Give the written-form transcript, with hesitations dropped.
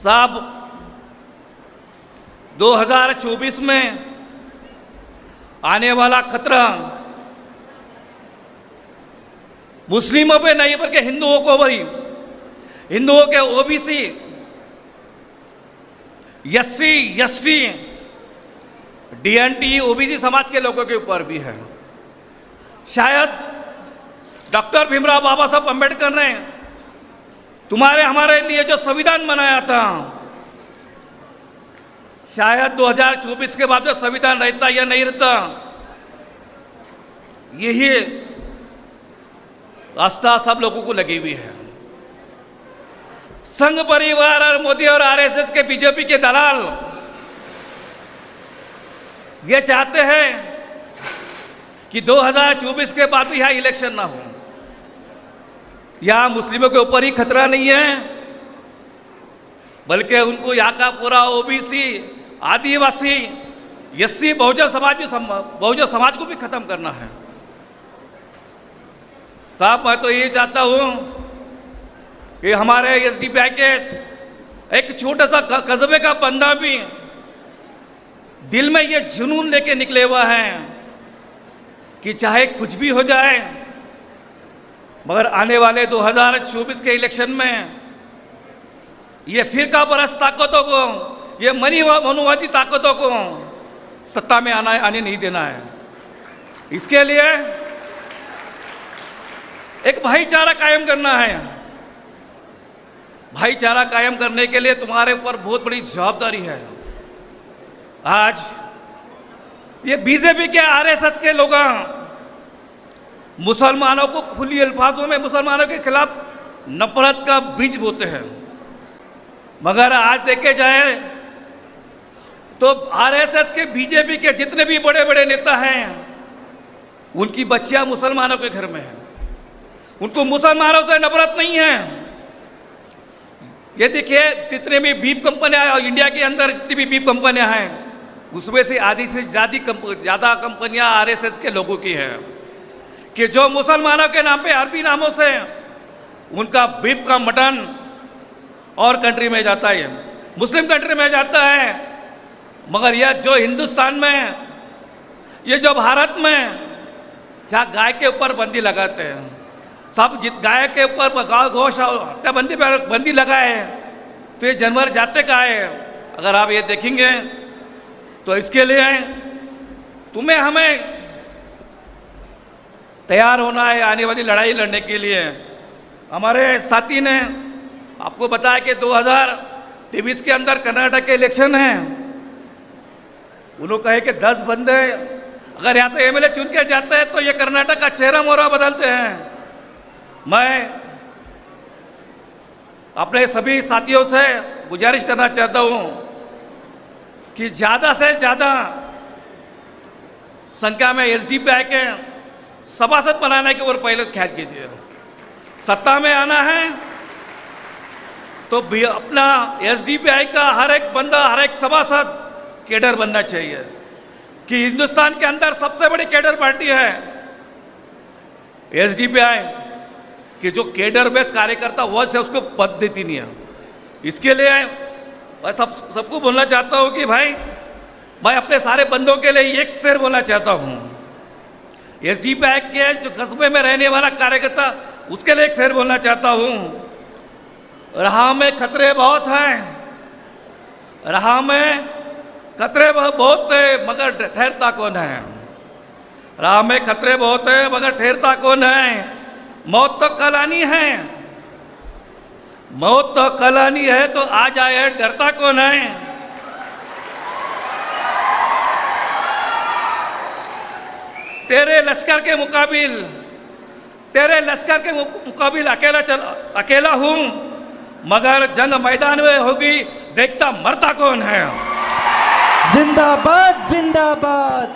साहब 2024 में आने वाला खतरा मुस्लिमों पे नहीं बल्कि हिंदुओं को भी, हिंदुओं के OBC, SC, ST, DNT, OBC समाज के लोगों के ऊपर भी है। शायद डॉक्टर भीमराव बाबा साहब अम्बेडकर ने तुम्हारे हमारे लिए जो संविधान बनाया था, शायद 2024 के बाद जो संविधान रहता या नहीं रहता, यही आस्था सब लोगों को लगी हुई है। संघ परिवार और मोदी और आरएसएस के, बीजेपी के दलाल ये चाहते हैं कि 2024 के बाद भी यहां इलेक्शन ना हो। यहां मुस्लिमों के ऊपर ही खतरा नहीं है, बल्कि उनको यहां का पूरा ओबीसी, आदिवासी, एससी, बहुजन समाज को भी खत्म करना है। साहब मैं तो ये चाहता हूं कि हमारे एसडी पैकेज एक छोटा सा कस्बे का बंदा भी दिल में ये जुनून लेके निकले हुआ है कि चाहे कुछ भी हो जाए, मगर आने वाले 2024 के इलेक्शन में ये फिरका परस्त ताकतों को, ये मनुवादी ताकतों को सत्ता में आने नहीं देना है। इसके लिए एक भाईचारा कायम करना है। भाईचारा कायम करने के लिए तुम्हारे ऊपर बहुत बड़ी जवाबदारी है। आज ये बीजेपी के, आरएसएस के लोग मुसलमानों को खुली अल्फाजों में मुसलमानों के खिलाफ नफरत का बीज बोते हैं, मगर आज देखे जाए तो आरएसएस के, बीजेपी के जितने भी बड़े बड़े नेता हैं, उनकी बच्चियां मुसलमानों के घर में हैं। उनको मुसलमानों से नफरत नहीं है। ये देखिए जितने भी बीप कंपनियां इंडिया के अंदर, जितनी भी बीप कंपनियां हैं, उसमें से आधी से ज़्यादा कंपनियां आरएसएस के लोगों की हैं, कि जो मुसलमानों के नाम पे अरबी नामों से उनका बीप का मटन और कंट्री में जाता है, मुस्लिम कंट्री में जाता है। मगर यह जो हिंदुस्तान में, ये जो भारत में, क्या गाय के ऊपर बंदी लगाते हैं, सब गाय के ऊपर गोश हत्या बंदी लगाए, तो ये जानवर जाते का है। अगर आप ये देखेंगे तो इसके लिए तुम्हें हमें तैयार होना है आने वाली लड़ाई लड़ने के लिए। हमारे साथी ने आपको बताया कि 2023 के अंदर कर्नाटक के इलेक्शन है। उन्होंने कहे कि 10 बंदे अगर यहाँ से एमएलए चुन के जाते हैं तो ये कर्नाटक का चेहरा मोहरा बदलते हैं। मैं अपने सभी साथियों से गुजारिश करना चाहता हूँ कि ज़्यादा से ज़्यादा संख्या में एसडीपीआई के सभासद बनाने के ऊपर पहले ख्याल कीजिए। सत्ता में आना है तो भी अपना एसडीपीआई का हर एक बंदा, हर एक सभासद केडर बनना चाहिए, कि हिंदुस्तान के अंदर सबसे बड़ी केडर पार्टी है एसडीपीआई, कि जो केडर बेस्ड कार्यकर्ता वो से उसको पद देती नहीं है। इसके लिए मैं सबको बोलना चाहता हूँ कि भाई मैं अपने सारे बंदों के लिए एक शेर बोलना चाहता हूँ। एसडीपीआई के जो कस्बे में रहने वाला कार्यकर्ता, उसके लिए एक शेर बोलना चाहता हूँ। राह में खतरे बहुत हैं, राह में खतरे बहुत है मगर ठहरता कौन है। राह में खतरे बहुत है मगर ठहरता कौन है। मौत तो कल आनी है, मौत तो कल आनी है, तो आ जाए डरता कौन है। तेरे लश्कर के मुकाबिल अकेला हूं, मगर जंग मैदान में होगी देखता मरता कौन है। जिंदाबाद जिंदाबाद।